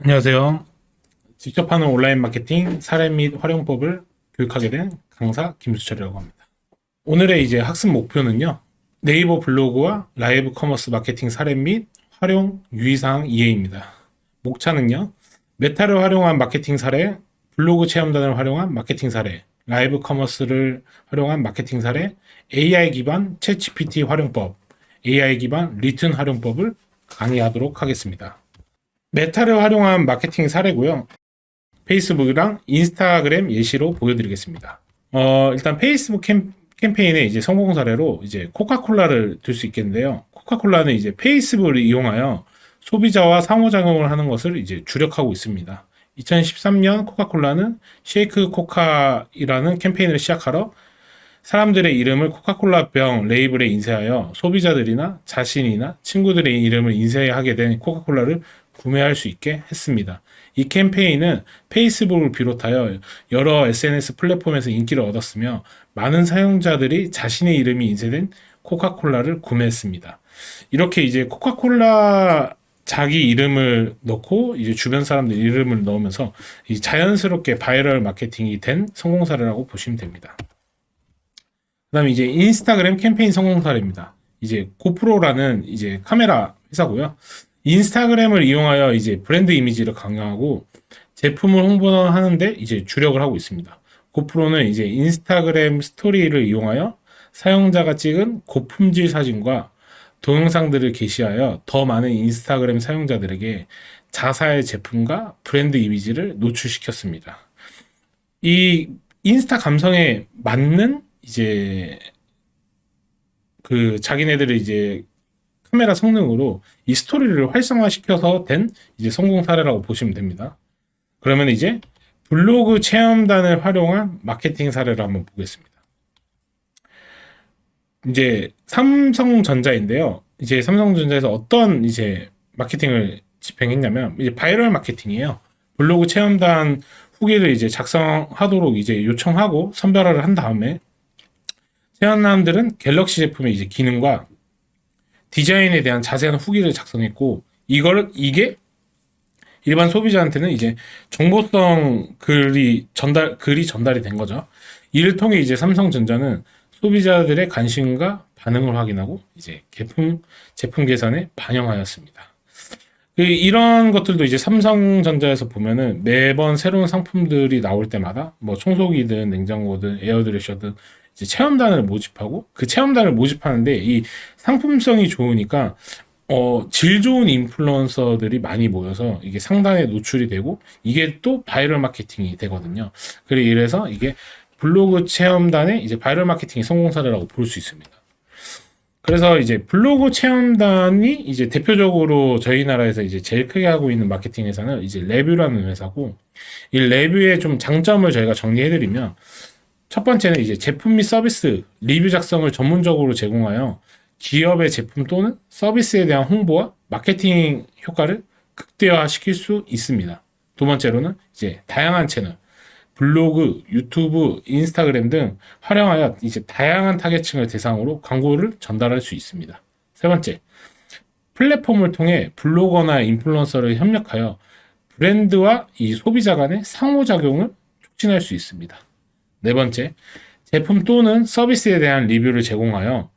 안녕하세요. 직접 하는 온라인 마케팅 사례 및 활용법을 교육하게 된 강사 김수철이라고 합니다. 오늘의 이제 학습 목표는요. 네이버 블로그와 라이브 커머스 마케팅 사례 및 활용 유의사항 이해입니다. 목차는요. 메타를 활용한 마케팅 사례, 블로그 체험단을 활용한 마케팅 사례, 라이브 커머스를 활용한 마케팅 사례, AI 기반 챗 GPT 활용법, AI 기반 리튼 활용법을 강의하도록 하겠습니다. 메타를 활용한 마케팅 사례고요. 페이스북이랑 인스타그램 예시로 보여드리겠습니다. 일단 페이스북 캠페인의 이제 성공 사례로 이제 코카콜라를 들 수 있겠는데요. 코카콜라는 이제 페이스북을 이용하여 소비자와 상호작용을 하는 것을 이제 주력하고 있습니다. 2013년 코카콜라는 쉐이크 코카이라는 캠페인을 시작하러 사람들의 이름을 코카콜라 병 레이블에 인쇄하여 소비자들이나 자신이나 친구들의 이름을 인쇄하게 된 코카콜라를 구매할 수 있게 했습니다. 이 캠페인은 페이스북을 비롯하여 여러 SNS 플랫폼에서 인기를 얻었으며 많은 사용자들이 자신의 이름이 인쇄된 코카콜라를 구매했습니다. 이렇게 이제 코카콜라 자기 이름을 넣고 이제 주변 사람들 이름을 넣으면서 자연스럽게 바이럴 마케팅이 된 성공 사례라고 보시면 됩니다. 그다음에 이제 인스타그램 캠페인 성공 사례입니다. 이제 고프로라는 이제 카메라 회사고요. 인스타그램을 이용하여 이제 브랜드 이미지를 강화하고 제품을 홍보하는데 이제 주력을 하고 있습니다. 고프로는 이제 인스타그램 스토리를 이용하여 사용자가 찍은 고품질 사진과 동영상들을 게시하여 더 많은 인스타그램 사용자들에게 자사의 제품과 브랜드 이미지를 노출시켰습니다. 이 인스타 감성에 맞는 이제 그 자기네들의 이제 카메라 성능으로 이 스토리를 활성화시켜서 된 이제 성공 사례라고 보시면 됩니다. 그러면 이제 블로그 체험단을 활용한 마케팅 사례를 한번 보겠습니다. 이제 삼성전자인데요. 이제 삼성전자에서 어떤 이제 마케팅을 집행했냐면 이제 바이럴 마케팅이에요. 블로그 체험단 후기를 이제 작성하도록 이제 요청하고 선별화를 한 다음에 체험단들은 갤럭시 제품의 이제 기능과 디자인에 대한 자세한 후기를 작성했고 이게 일반 소비자한테는 이제 정보성 글이 전달이 된 거죠. 이를 통해 이제 삼성전자는 소비자들의 관심과 반응을 확인하고 이제 제품 개선에 반영하였습니다. 이런 것들도 이제 삼성전자에서 보면은 매번 새로운 상품들이 나올 때마다 뭐 청소기든 냉장고든 에어드레셔든 이제 체험단을 모집하고 그 체험단을 모집하는데 이 상품성이 좋으니까 질 좋은 인플루언서들이 많이 모여서 이게 상단에 노출이 되고 이게 또 바이럴 마케팅이 되거든요. 이래서 이게 블로그 체험단의 이제 바이럴 마케팅의 성공 사례라고 볼 수 있습니다. 그래서 이제 블로그 체험단이 이제 대표적으로 저희 나라에서 이제 제일 크게 하고 있는 마케팅 회사는 이제 레뷰라는 회사고 이 레뷰의 좀 장점을 저희가 정리해드리면 첫 번째는 이제 제품 및 서비스 리뷰 작성을 전문적으로 제공하여 기업의 제품 또는 서비스에 대한 홍보와 마케팅 효과를 극대화시킬 수 있습니다. 두 번째로는 이제 다양한 채널, 블로그, 유튜브, 인스타그램 등 활용하여 이제 다양한 타겟층을 대상으로 광고를 전달할 수 있습니다. 세 번째, 플랫폼을 통해 블로거나 인플루언서를 협력하여 브랜드와 이 소비자 간의 상호작용을 촉진할 수 있습니다. 네 번째, 제품 또는 서비스에 대한 리뷰를 제공하여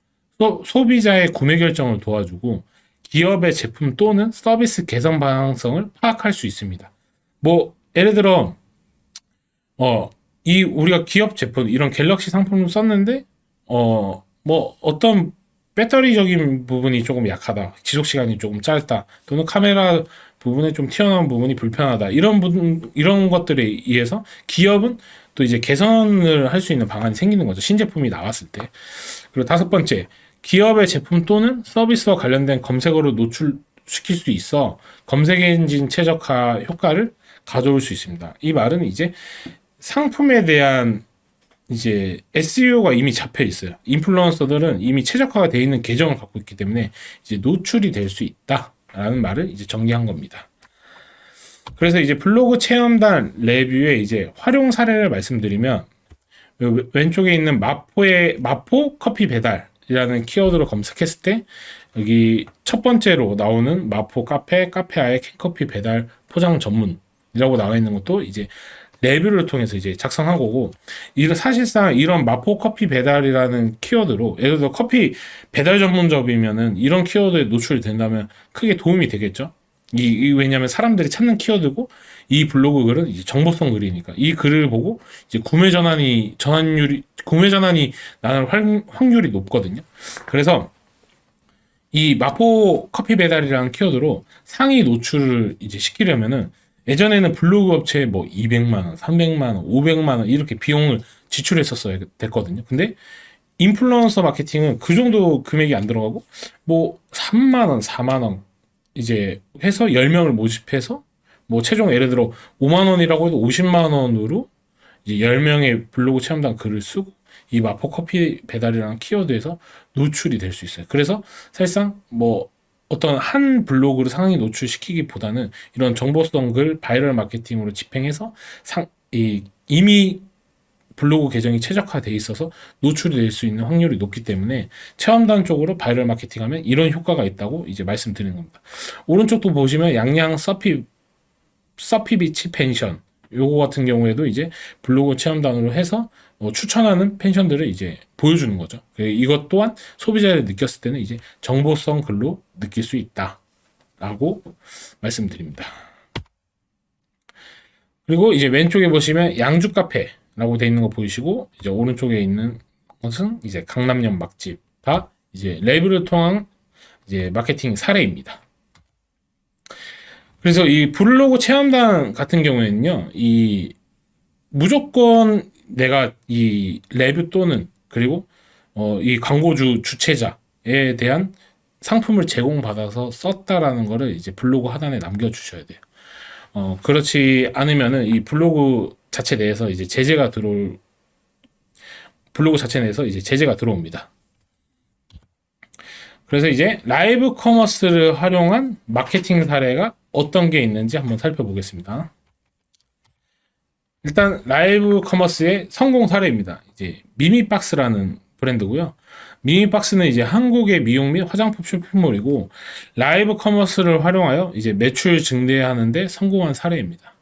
소비자의 구매 결정을 도와주고 기업의 제품 또는 서비스 개선 방향성을 파악할 수 있습니다. 뭐 예를 들어 우리가 기업 제품 이런 갤럭시 상품을 썼는데 뭐 어떤 배터리적인 부분이 조금 약하다, 지속 시간이 조금 짧다, 또는 카메라 부분에 좀 튀어나온 부분이 불편하다, 이런 것들에 의해서 기업은 또 이제 개선을 할 수 있는 방안이 생기는 거죠. 신제품이 나왔을 때. 그리고 다섯 번째, 기업의 제품 또는 서비스와 관련된 검색어로 노출시킬 수 있어 검색 엔진 최적화 효과를 가져올 수 있습니다. 이 말은 이제 상품에 대한 이제 SEO가 이미 잡혀 있어요. 인플루언서들은 이미 최적화가 되어 있는 계정을 갖고 있기 때문에 이제 노출이 될 수 있다라는 말을 이제 정리한 겁니다. 그래서 이제 블로그 체험단 레뷰의 이제 활용 사례를 말씀드리면 왼쪽에 있는 마포 커피 배달이라는 키워드로 검색했을 때 여기 첫 번째로 나오는 마포 카페, 카페아의 캔커피 배달 포장 전문이라고 나와 있는 것도 이제 레뷰를 통해서 이제 작성한 거고, 사실상 이런 마포 커피 배달이라는 키워드로, 예를 들어 커피 배달 전문점이면은 이런 키워드에 노출이 된다면 크게 도움이 되겠죠. 왜냐면 사람들이 찾는 키워드고, 이 블로그 글은 이제 정보성 글이니까 이 글을 보고 이제 구매 전환이 나는 확률이 높거든요. 그래서 이 마포 커피 배달이라는 키워드로 상위 노출을 이제 시키려면은, 예전에는 블로그 업체에 뭐 200만 원, 300만 원, 500만 원 이렇게 비용을 지출했었어야 됐거든요. 근데 인플루언서 마케팅은 그 정도 금액이 안 들어가고 뭐 3만 원, 4만 원 이제 해서 10명을 모집해서 뭐 최종 예를 들어 5만 원이라고 해도 50만 원으로 이제 10명의 블로그 체험단 글을 쓰고 이 마포 커피 배달이라는 키워드에서 노출이 될 수 있어요. 그래서 사실상 뭐 어떤 한 블로그를 상위 노출시키기보다는 이런 정보성 글 바이럴 마케팅으로 집행해서 이미 블로그 계정이 최적화되어 있어서 노출이 될 수 있는 확률이 높기 때문에 체험단 쪽으로 바이럴 마케팅하면 이런 효과가 있다고 이제 말씀드리는 겁니다. 오른쪽도 보시면 양양 서피비치 펜션 요거 같은 경우에도 이제 블로그 체험단으로 해서 추천하는 펜션들을 이제 보여주는 거죠. 이것 또한 소비자를 느꼈을 때는 이제 정보성 글로 느낄 수 있다라고 말씀드립니다. 그리고 이제 왼쪽에 보시면 양주 카페라고 되어 있는 거 보이시고, 이제 오른쪽에 있는 것은 이제 강남역 맛집 다 이제 레뷰를 통한 이제 마케팅 사례입니다. 그래서 이 블로그 체험단 같은 경우에는요, 이 무조건 내가 이 레뷰 또는 그리고 이 광고주 주체자에 대한 상품을 제공받아서 썼다라는 거를 이제 블로그 하단에 남겨주셔야 돼요. 그렇지 않으면은 이 블로그 자체 내에서 이제 블로그 자체 내에서 이제 제재가 들어옵니다. 그래서 이제 라이브 커머스를 활용한 마케팅 사례가 어떤 게 있는지 한번 살펴보겠습니다. 일단 라이브 커머스의 성공 사례입니다. 이제 미미박스라는 브랜드고요. 미미박스는 이제 한국의 미용 및 화장품 쇼핑몰이고, 라이브 커머스를 활용하여 이제 매출 증대하는데 성공한 사례입니다.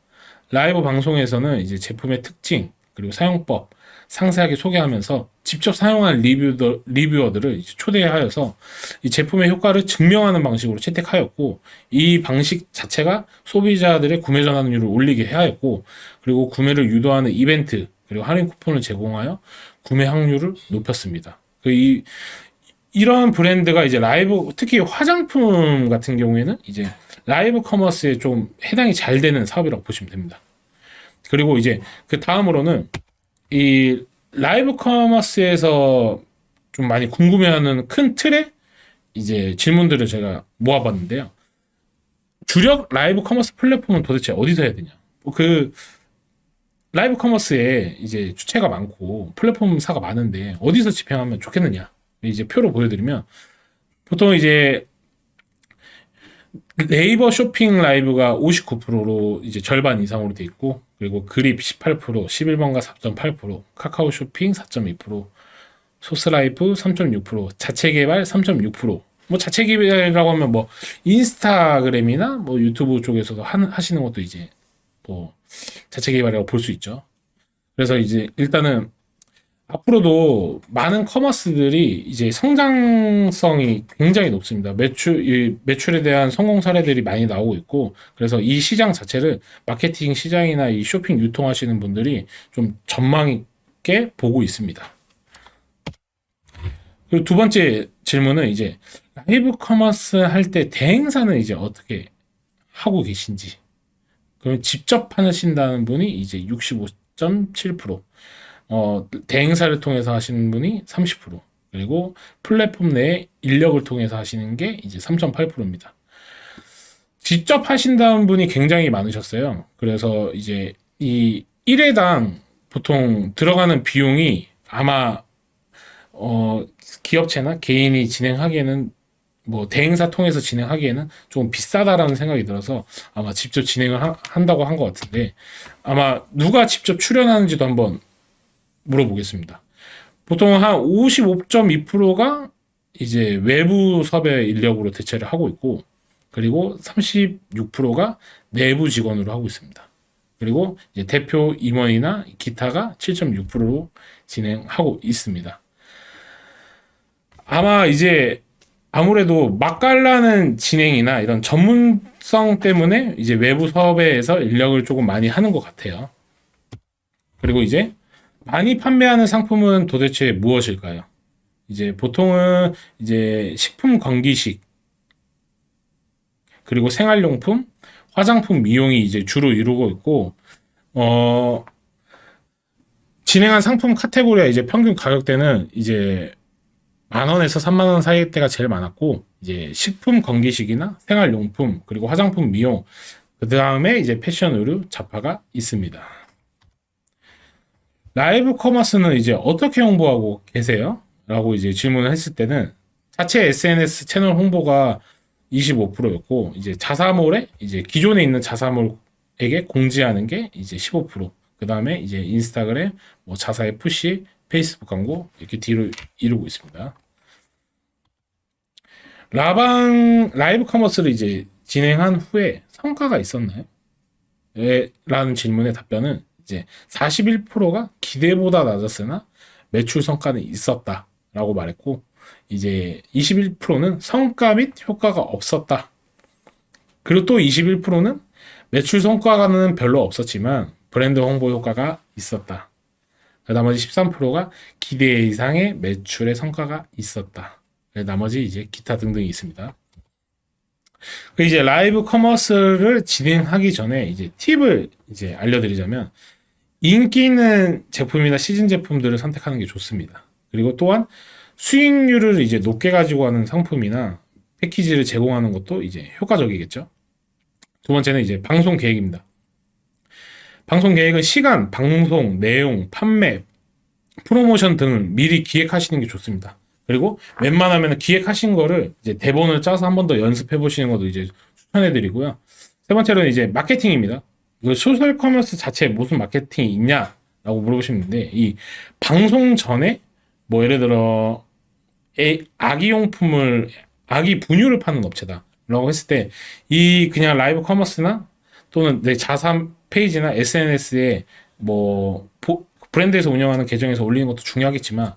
라이브 방송에서는 이제 제품의 특징 그리고 사용법 상세하게 소개하면서 직접 사용한 리뷰어들을 이제 초대하여서 이 제품의 효과를 증명하는 방식으로 채택하였고, 이 방식 자체가 소비자들의 구매 전환율을 올리게 하였고, 그리고 구매를 유도하는 이벤트 그리고 할인 쿠폰을 제공하여 구매 확률을 높였습니다. 이러한 브랜드가 이제 라이브, 특히 화장품 같은 경우에는 이제 라이브 커머스에 좀 해당이 잘 되는 사업이라고 보시면 됩니다. 그리고 이제 그 다음으로는 이 라이브 커머스에서 좀 많이 궁금해하는 큰 틀의 이제 질문들을 제가 모아봤는데요. 주력 라이브 커머스 플랫폼은 도대체 어디서 해야 되냐? 그 라이브 커머스에 이제 주체가 많고 플랫폼사가 많은데 어디서 집행하면 좋겠느냐? 이제 표로 보여드리면, 보통 이제 네이버 쇼핑 라이브가 59%로 이제 절반 이상으로 돼 있고, 그리고 그립 18%, 11번가 4.8%, 카카오 쇼핑 4.2%, 소스라이프 3.6%, 자체 개발 3.6%. 뭐 자체 개발이라고 하면 뭐 인스타그램이나 뭐 유튜브 쪽에서도 하시는 것도 이제 뭐 자체 개발이라고 볼 수 있죠. 그래서 이제 일단은 앞으로도 많은 커머스들이 이제 성장성이 굉장히 높습니다. 매출에 대한 성공 사례들이 많이 나오고 있고, 그래서 이 시장 자체를 마케팅 시장이나 이 쇼핑 유통하시는 분들이 좀 전망 있게 보고 있습니다. 그리고 두 번째 질문은 이제 라이브 커머스 할 때 대행사는 이제 어떻게 하고 계신지. 그러면 직접 하신다는 분이 이제 65.7%, 대행사를 통해서 하시는 분이 30%, 그리고 플랫폼 내에 인력을 통해서 하시는 게 이제 3.8%입니다. 직접 하신다는 분이 굉장히 많으셨어요. 그래서 이제 이 1회당 보통 들어가는 비용이 아마 기업체나 개인이 진행하기에는, 뭐 대행사 통해서 진행하기에는 좀 비싸다라는 생각이 들어서 아마 직접 진행을 한다고 한 것 같은데, 아마 누가 직접 출연하는지도 한번 물어보겠습니다. 보통 한 55.2%가 이제 외부 섭외 인력으로 대체를 하고 있고, 그리고 36%가 내부 직원으로 하고 있습니다. 그리고 이제 대표 임원이나 기타가 7.6%로 진행하고 있습니다. 아마 이제 아무래도 맛깔나는 진행이나 이런 전문성 때문에 이제 외부 섭외에서 인력을 조금 많이 하는 것 같아요. 그리고 이제 많이 판매하는 상품은 도대체 무엇일까요? 이제 보통은 이제 식품 건기식, 그리고 생활용품, 화장품, 미용이 이제 주로 이루고 있고, 어, 진행한 상품 카테고리와 이제 평균 가격대는 이제 10,000원에서 30,000원 사이 때가 제일 많았고, 이제 식품 건기식이나 생활용품, 그리고 화장품, 미용, 그 다음에 이제 패션, 의류, 잡화가 있습니다. 라이브 커머스는 이제 어떻게 홍보하고 계세요? 라고 이제 질문을 했을 때는 자체 SNS 채널 홍보가 25%였고, 이제 자사몰에 이제 기존에 있는 자사몰에게 공지하는 게 이제 15%, 그 다음에 이제 인스타그램, 뭐 자사의 푸시, 페이스북 광고 이렇게 뒤로 이루고 있습니다. 라이브 커머스를 이제 진행한 후에 성과가 있었나요? 라는 질문의 답변은 이제 41%가 기대보다 낮았으나 매출 성과는 있었다라고 말했고, 이제 21%는 성과 및 효과가 없었다. 그리고 또 21%는 매출 성과는 별로 없었지만 브랜드 홍보 효과가 있었다. 나머지 13%가 기대 이상의 매출의 성과가 있었다. 나머지 이제 기타 등등이 있습니다. 이제 라이브 커머스를 진행하기 전에 이제 팁을 이제 알려드리자면, 인기 있는 제품이나 시즌 제품들을 선택하는 게 좋습니다. 그리고 또한 수익률을 이제 높게 가지고 하는 상품이나 패키지를 제공하는 것도 이제 효과적이겠죠. 두 번째는 이제 방송 계획입니다. 방송 계획은 시간, 방송, 내용, 판매, 프로모션 등을 미리 기획하시는 게 좋습니다. 그리고 웬만하면 기획하신 거를 이제 대본을 짜서 한 번 더 연습해 보시는 것도 이제 추천해 드리고요. 세 번째로는 이제 마케팅입니다. 이거 소셜 커머스 자체에 무슨 마케팅이 있냐라고 물어보시는데, 이 방송 전에 뭐 예를 들어 아기 분유를 파는 업체다라고 했을 때, 이 그냥 라이브 커머스나 또는 내 자사 페이지나 SNS에 뭐 브랜드에서 운영하는 계정에서 올리는 것도 중요하겠지만,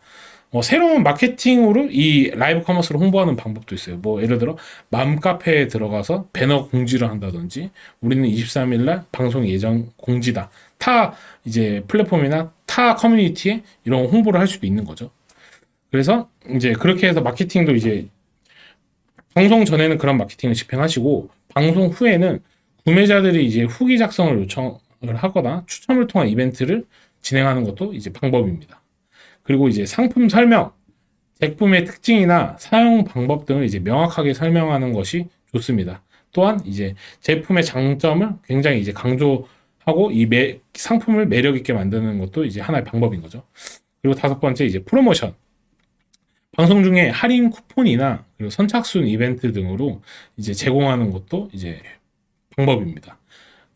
새로운 마케팅으로 이 라이브 커머스를 홍보하는 방법도 있어요. 뭐 예를 들어 맘카페에 들어가서 배너 공지를 한다든지, 우리는 23일 날 방송 예정 공지다. 타 이제 플랫폼이나 타 커뮤니티에 이런 홍보를 할 수도 있는 거죠. 그래서 이제 그렇게 해서 마케팅도 이제 방송 전에는 그런 마케팅을 집행하시고, 방송 후에는 구매자들이 이제 후기 작성을 요청을 하거나 추첨을 통한 이벤트를 진행하는 것도 이제 방법입니다. 그리고 이제 상품 설명, 제품의 특징이나 사용 방법 등을 이제 명확하게 설명하는 것이 좋습니다. 또한 이제 제품의 장점을 굉장히 이제 강조하고 이 상품을 매력 있게 만드는 것도 이제 하나의 방법인 거죠. 그리고 다섯 번째 이제 프로모션. 방송 중에 할인 쿠폰이나 그리고 선착순 이벤트 등으로 이제 제공하는 것도 이제 방법입니다.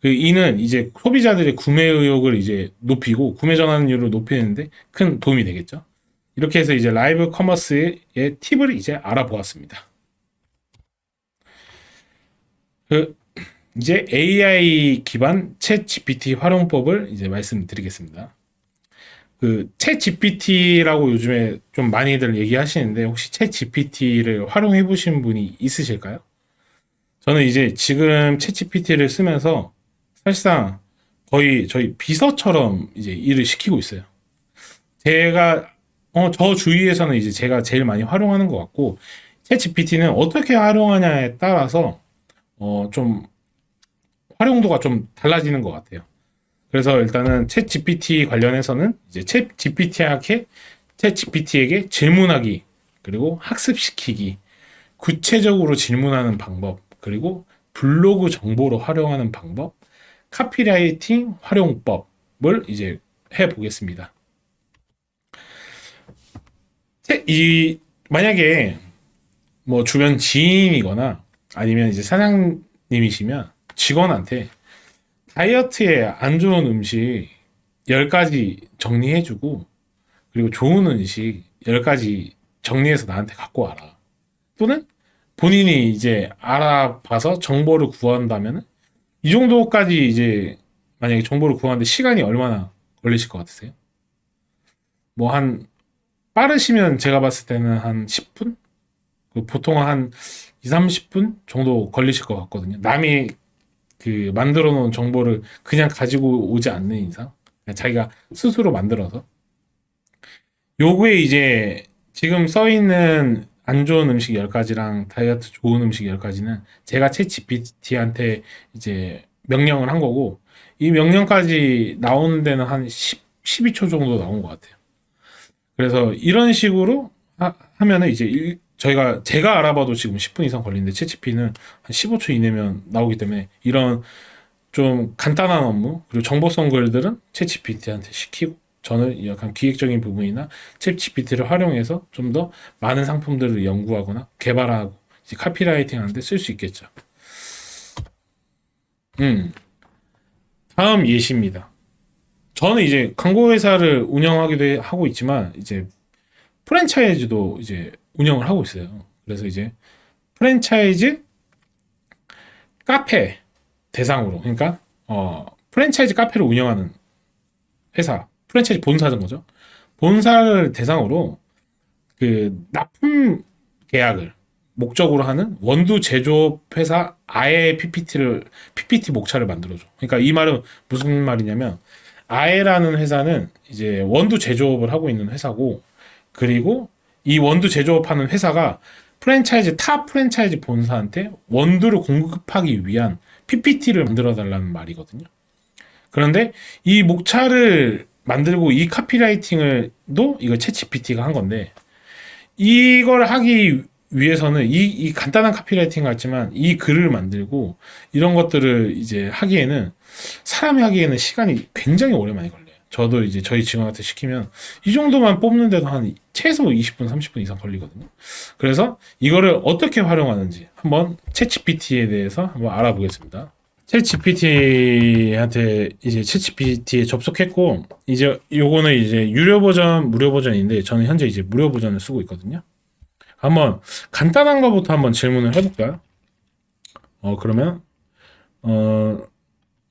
이는 이제 소비자들의 구매 의욕을 이제 높이고 구매 전환율을 높이는데 큰 도움이 되겠죠. 이렇게 해서 이제 라이브 커머스의 팁을 이제 알아보았습니다. 이제 AI 기반 챗 GPT 활용법을 이제 말씀드리겠습니다. 챗 GPT라고 요즘에 좀 많이들 얘기하시는데, 혹시 챗 GPT를 활용해 보신 분이 있으실까요? 저는 이제 지금 챗 GPT를 쓰면서 사실상 거의 저희 비서처럼 이제 일을 시키고 있어요. 제가 저 주위에서는 이제 제가 제일 많이 활용하는 것 같고, 챗 GPT는 어떻게 활용하냐에 따라서 좀 활용도가 좀 달라지는 것 같아요. 그래서 일단은 챗 GPT 관련해서는 이제 챗 GPT에게 질문하기, 그리고 학습시키기, 구체적으로 질문하는 방법, 그리고 블로그 정보로 활용하는 방법, 카피라이팅 활용법을 이제 해 보겠습니다. 만약에 뭐 주변 지인이거나 아니면 이제 사장님이시면 직원한테 다이어트에 안 좋은 음식 10가지 정리해주고, 그리고 좋은 음식 10가지 정리해서 나한테 갖고 와라. 또는 본인이 이제 알아봐서 정보를 구한다면 이 정도까지 이제 만약에 정보를 구하는데 시간이 얼마나 걸리실 것 같으세요? 뭐 한 빠르시면 제가 봤을 때는 한 10분? 보통 한 2, 30분 정도 걸리실 것 같거든요. 남이 그 만들어 놓은 정보를 그냥 가지고 오지 않는 이상 그냥 자기가 스스로 만들어서 요거에 이제 지금 써 있는 안 좋은 음식 10가지랑 다이어트 좋은 음식 10가지는 제가 챗 GPT한테 이제 명령을 한 거고 이 명령까지 나오는 데는 한 12초 정도 나온 것 같아요. 그래서 이런 식으로 하면은 이제 제가 알아봐도 지금 10분 이상 걸리는데 챗GPT는 한 15초 이내면 나오기 때문에 이런 좀 간단한 업무 그리고 정보성 글들은 챗GPT한테 시키고 저는 약간 기획적인 부분이나 챗GPT를 활용해서 좀 더 많은 상품들을 연구하거나 개발하고 이제 카피라이팅 하는데 쓸 수 있겠죠. 다음 예시입니다. 저는 이제 광고 회사를 운영하기도 하고 있지만 이제 프랜차이즈도 이제 운영을 하고 있어요. 그래서 이제 프랜차이즈 카페 대상으로 그러니까 프랜차이즈 카페를 운영하는 회사 프랜차이즈 본사인 거죠. 본사를 대상으로 그 납품 계약을 목적으로 하는 원두 제조업 회사 아예 PPT 목차를 만들어줘. 그러니까 이 말은 무슨 말이냐면 아에라는 회사는 이제 원두 제조업을 하고 있는 회사고 그리고 이 원두 제조업하는 회사가 타 프랜차이즈 본사한테 원두를 공급하기 위한 PPT를 만들어 달라는 말이거든요. 그런데 이 목차를 만들고 이 카피라이팅을도 이거 챗GPT가 한 건데 이걸 하기 위해서는 이 간단한 카피라이팅 같지만 이 글을 만들고 이런 것들을 이제 하기에는 사람이 하기에는 시간이 굉장히 오래 많이 걸려요. 저도 이제 저희 직원한테 시키면 이 정도만 뽑는데도 한 최소 20분, 30분 이상 걸리거든요. 그래서 이거를 어떻게 활용하는지 한번 챗GPT에 대해서 한번 알아보겠습니다. 챗GPT한테 이제 챗GPT에 접속했고 이제 요거는 이제 유료 버전, 무료 버전인데 저는 현재 이제 무료 버전을 쓰고 있거든요. 한번 간단한 거부터 한번 질문을 해볼까요? 그러면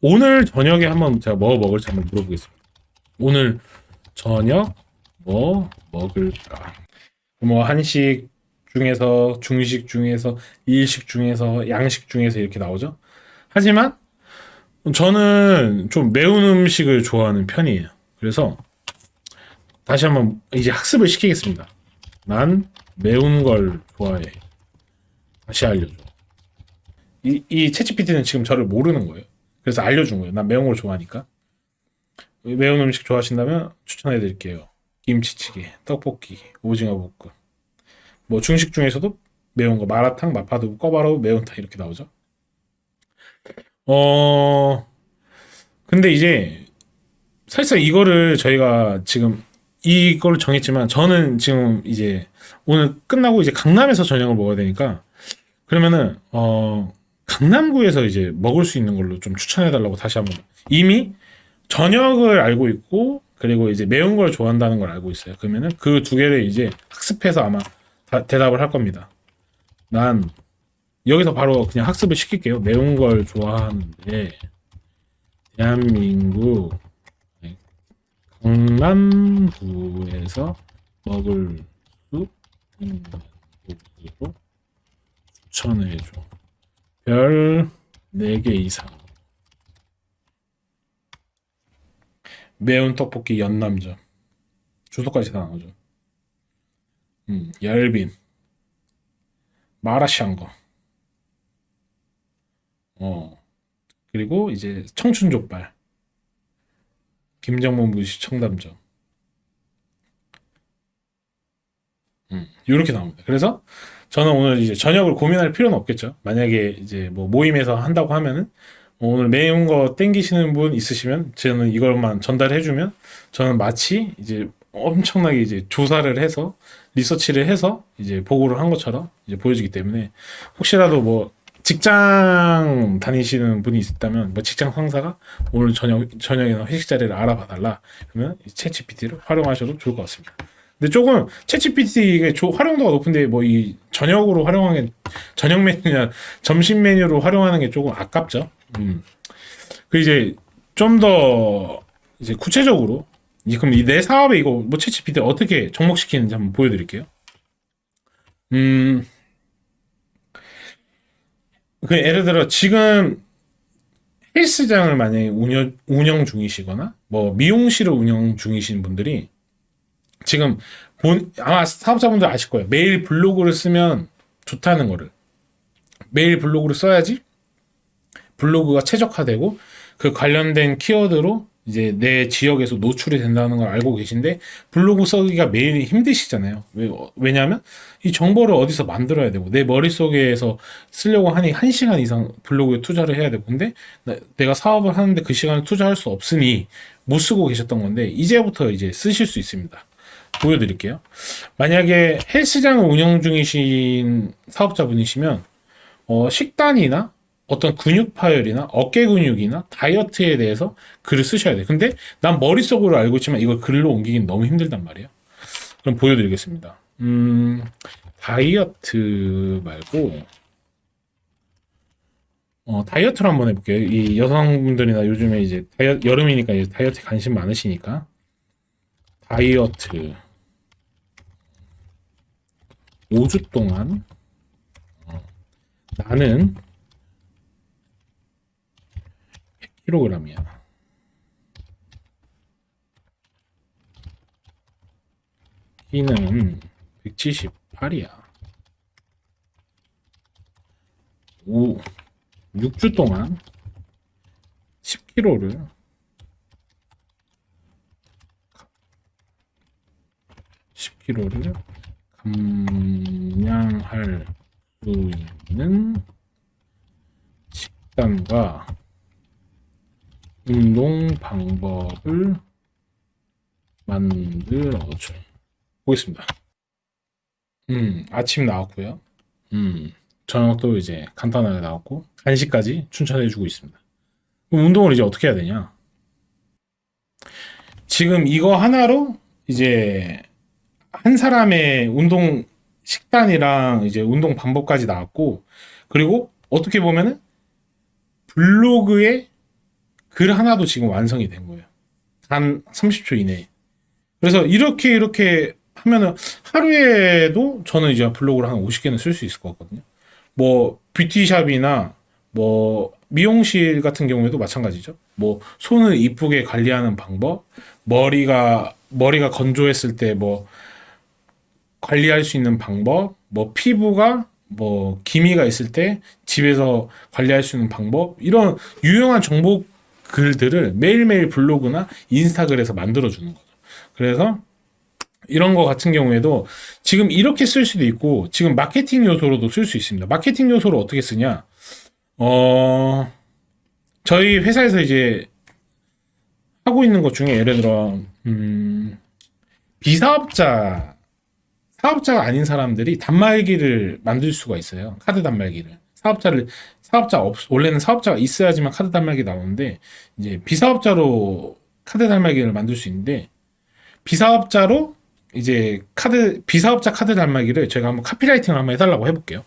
오늘 저녁에 한번 제가 뭐 먹을지 한번 물어보겠습니다. 오늘 저녁 뭐 먹을까? 뭐 한식 중에서 중식 중에서 일식 중에서 양식 중에서 이렇게 나오죠. 하지만 저는 좀 매운 음식을 좋아하는 편이에요. 그래서 다시 한번 이제 학습을 시키겠습니다. 난 매운 걸 좋아해. 다시 알려줘. 이 챗GPT는 지금 저를 모르는 거예요. 그래서 알려준 거예요. 난 매운 걸 좋아하니까. 매운 음식 좋아하신다면 추천해 드릴게요. 김치찌개, 떡볶이, 오징어 볶음. 뭐 중식 중에서도 매운 거 마라탕, 마파두부, 꿔바로우, 매운탕 이렇게 나오죠. 근데 이제 사실상 이거를 저희가 지금 이걸 정했지만 저는 지금 이제 오늘 끝나고 이제 강남에서 저녁을 먹어야 되니까 그러면은 강남구에서 이제 먹을 수 있는 걸로 좀 추천해 달라고 다시 한번 이미 저녁을 알고 있고 그리고 이제 매운 걸 좋아한다는 걸 알고 있어요. 그러면은 그 두 개를 이제 학습해서 아마 대답을 할 겁니다. 난 여기서 바로 그냥 학습을 시킬게요. 매운 걸 좋아하는데 대한민국 강남구에서 먹을 수 있는 곳으로 추천해줘. 별 4개 이상. 매운 떡볶이 연남점. 주소까지 다 나오죠. 얄빈. 마라샹궈. 그리고 이제 청춘족발. 김정문 무시 청담점. 이렇게 나옵니다. 그래서 저는 오늘 이제 저녁을 고민할 필요는 없겠죠. 만약에 이제 뭐 모임에서 한다고 하면은 오늘 매운 거 땡기시는 분 있으시면 저는 이걸만 전달해주면 저는 마치 이제 엄청나게 이제 조사를 해서 리서치를 해서 이제 보고를 한 것처럼 이제 보여지기 때문에 혹시라도 뭐 직장 다니시는 분이 있다면 뭐 직장 상사가 오늘 저녁이나 회식 자리를 알아봐 달라 그러면 챗GPT를 활용하셔도 좋을 것 같습니다. 근데 조금 챗GPT 활용도가 높은데 뭐 이 저녁으로 활용하기엔 저녁 메뉴냐 점심 메뉴로 활용하는 게 조금 아깝죠. 그 이제 좀 더 이제 구체적으로 그럼 이 내 사업에 이거 뭐 챗GPT 어떻게 접목시키는지 한번 보여드릴게요. 그 예를 들어 지금 헬스장을 만약에 운영 중이시거나 뭐 미용실을 운영 중이신 분들이 지금 아마 사업자분들 아실 거예요. 매일 블로그를 쓰면 좋다는 거를. 매일 블로그를 써야지 블로그가 최적화되고 그 관련된 키워드로 이제 내 지역에서 노출이 된다는 걸 알고 계신데 블로그 쓰기가 매일 힘드시잖아요. 왜냐하면 이 정보를 어디서 만들어야 되고 내 머릿속에서 쓰려고 하니 1시간 이상 블로그에 투자를 해야 되고 근데 내가 사업을 하는데 그 시간을 투자할 수 없으니 못 쓰고 계셨던 건데 이제부터 이제 쓰실 수 있습니다. 보여드릴게요. 만약에 헬스장을 운영 중이신 사업자분이시면 식단이나 어떤 근육 파열이나 어깨 근육이나 다이어트에 대해서 글을 쓰셔야 돼요. 근데 난 머릿속으로 알고 있지만 이걸 글로 옮기긴 너무 힘들단 말이에요. 그럼 보여드리겠습니다. 다이어트 말고 다이어트로 한번 해볼게요. 이 여성분들이나 요즘에 이제 여름이니까 이제 다이어트 관심 많으시니까 다이어트 5주 동안 나는 100kg이야. 키는 178이야. 6주 동안 10kg를 감량할 수 있는 식단과 운동 방법을 만들어줘. 보겠습니다. 아침 나왔고요. 저녁도 이제 간단하게 나왔고 간식까지 추천해주고 있습니다. 그럼 운동을 이제 어떻게 해야 되냐? 지금 이거 하나로 이제 한 사람의 운동 식단이랑 이제 운동 방법까지 나왔고 그리고 어떻게 보면은 블로그에 글 하나도 지금 완성이 된 거예요. 단 30초 이내에. 그래서 이렇게 하면은 하루에도 저는 이제 블로그를 한 50개는 쓸 수 있을 것 같거든요. 뭐 뷰티샵이나 뭐 미용실 같은 경우에도 마찬가지죠. 뭐 손을 이쁘게 관리하는 방법, 머리가 건조했을 때 뭐 관리할 수 있는 방법, 뭐 피부가 뭐 기미가 있을 때 집에서 관리할 수 있는 방법, 이런 유용한 정보 글들을 매일매일 블로그나 인스타그램에서 만들어주는 거죠. 그래서 이런 거 같은 경우에도 지금 이렇게 쓸 수도 있고 지금 마케팅 요소로도 쓸 수 있습니다. 마케팅 요소로 어떻게 쓰냐? 저희 회사에서 이제 하고 있는 것 중에 예를 들어 사업자가 아닌 사람들이 단말기를 만들 수가 있어요. 카드 단말기를. 원래는 사업자가 있어야지만 카드 단말기 나오는데, 이제 비사업자로 카드 단말기를 만들 수 있는데, 비사업자로 이제 비사업자 카드 단말기를 제가 한번 카피라이팅을 한번 해달라고 해볼게요.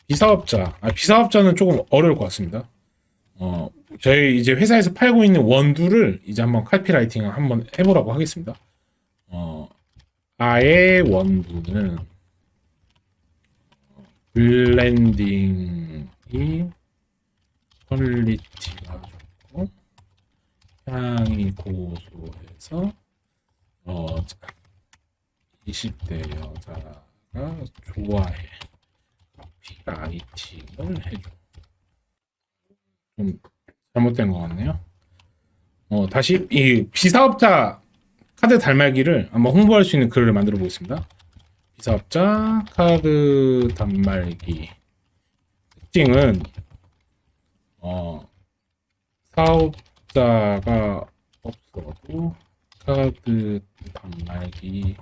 비사업자는 조금 어려울 것 같습니다. 저희 이제 회사에서 팔고 있는 원두를 이제 한번 카피라이팅을 한번 해보라고 하겠습니다. 아예 원두는 블렌딩이 퀄리티가 좋고 향이 고소해서 20대 여자가 좋아해. 카피라이팅을 해줘. 좀 잘못된 것 같네요. 다시 이 비사업자 카드 달말기를 한번 홍보할 수 있는 글을 만들어 보겠습니다. 비사업자 카드 단말기 특징은 사업자가 없어도 카드 단말기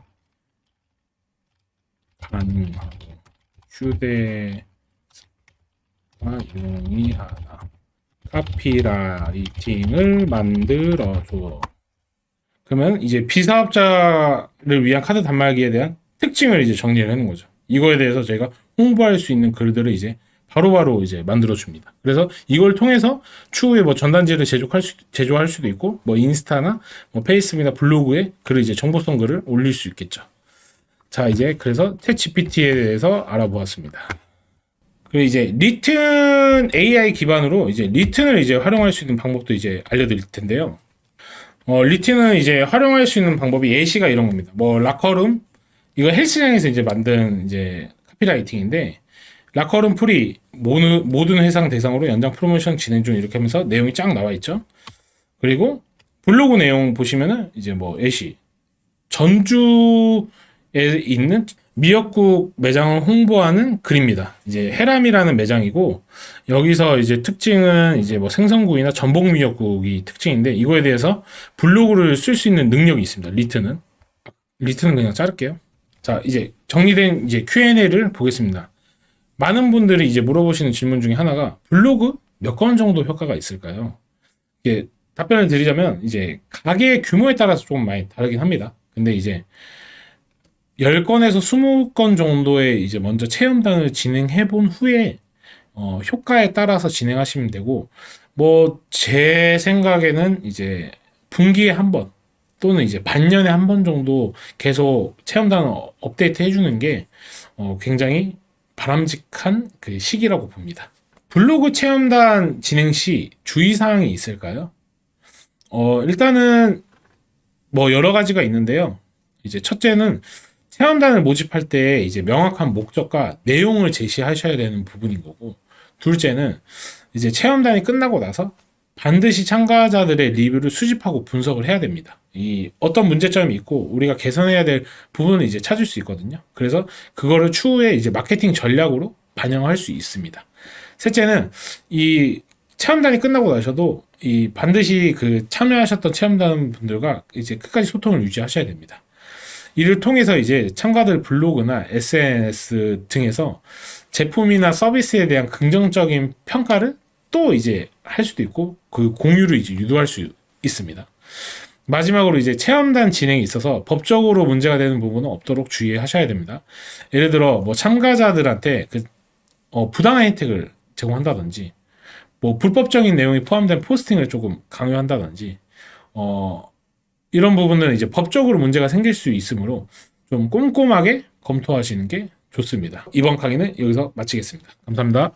가능하고 휴대가 용이하다. 카피라이팅을 만들어줘. 그러면 이제 비사업자를 위한 카드 단말기에 대한 특징을 이제 정리를 하는 거죠. 이거에 대해서 저희가 홍보할 수 있는 글들을 이제 바로바로 이제 만들어 줍니다. 그래서 이걸 통해서 추후에 뭐 전단지를 제조할 수도 있고, 뭐 인스타나 뭐 페이스북이나 블로그에 글을 이제 정보성 글을 올릴 수 있겠죠. 자, 이제 그래서 챗GPT에 대해서 알아보았습니다. 그리고 이제 리튼 AI 기반으로 이제 리튼을 이제 활용할 수 있는 방법도 이제 알려드릴 텐데요. 리튼은 이제 활용할 수 있는 방법이 예시가 이런 겁니다. 뭐 라커룸, 이거 헬스장에서 이제 만든 이제 카피라이팅인데, 라커룸 프리 모든 회상 대상으로 연장 프로모션 진행 중, 이렇게 하면서 내용이 쫙 나와 있죠. 그리고 블로그 내용 보시면은 이제 뭐 예시, 전주에 있는 미역국 매장을 홍보하는 글입니다. 이제 해람이라는 매장이고, 여기서 이제 특징은 이제 뭐 생선구이나 전복 미역국이 특징인데, 이거에 대해서 블로그를 쓸 수 있는 능력이 있습니다. 리트는 그냥 자를게요. 자, 이제 정리된 이제 Q&A를 보겠습니다. 많은 분들이 이제 물어보시는 질문 중에 하나가 블로그 몇 건 정도 효과가 있을까요? 이게 답변을 드리자면 이제 가게 규모에 따라서 조금 많이 다르긴 합니다. 근데 이제 10건에서 20건 정도의 이제 먼저 체험단을 진행해 본 후에 효과에 따라서 진행하시면 되고, 뭐 제 생각에는 이제 분기에 한 번 또는 이제 반년에 한 번 정도 계속 체험단을 업데이트 해주는 게 굉장히 바람직한 그 시기라고 봅니다. 블로그 체험단 진행 시 주의사항이 있을까요? 일단은 뭐 여러 가지가 있는데요. 이제 첫째는 체험단을 모집할 때 이제 명확한 목적과 내용을 제시하셔야 되는 부분인 거고, 둘째는 이제 체험단이 끝나고 나서 반드시 참가자들의 리뷰를 수집하고 분석을 해야 됩니다. 이 어떤 문제점이 있고 우리가 개선해야 될 부분을 이제 찾을 수 있거든요. 그래서 그거를 추후에 이제 마케팅 전략으로 반영할 수 있습니다. 셋째는 이 체험단이 끝나고 나셔도 이 반드시 그 참여하셨던 체험단 분들과 이제 끝까지 소통을 유지하셔야 됩니다. 이를 통해서 이제 참가들 블로그나 SNS 등에서 제품이나 서비스에 대한 긍정적인 평가를 또 이제 할 수도 있고, 그 공유를 이제 유도할 수 있습니다. 마지막으로 이제 체험단 진행에 있어서 법적으로 문제가 되는 부분은 없도록 주의하셔야 됩니다. 예를 들어 뭐 참가자들한테 그 부당한 혜택을 제공한다든지, 뭐 불법적인 내용이 포함된 포스팅을 조금 강요한다든지, 이런 부분은 이제 법적으로 문제가 생길 수 있으므로 좀 꼼꼼하게 검토하시는 게 좋습니다. 이번 강의는 여기서 마치겠습니다. 감사합니다.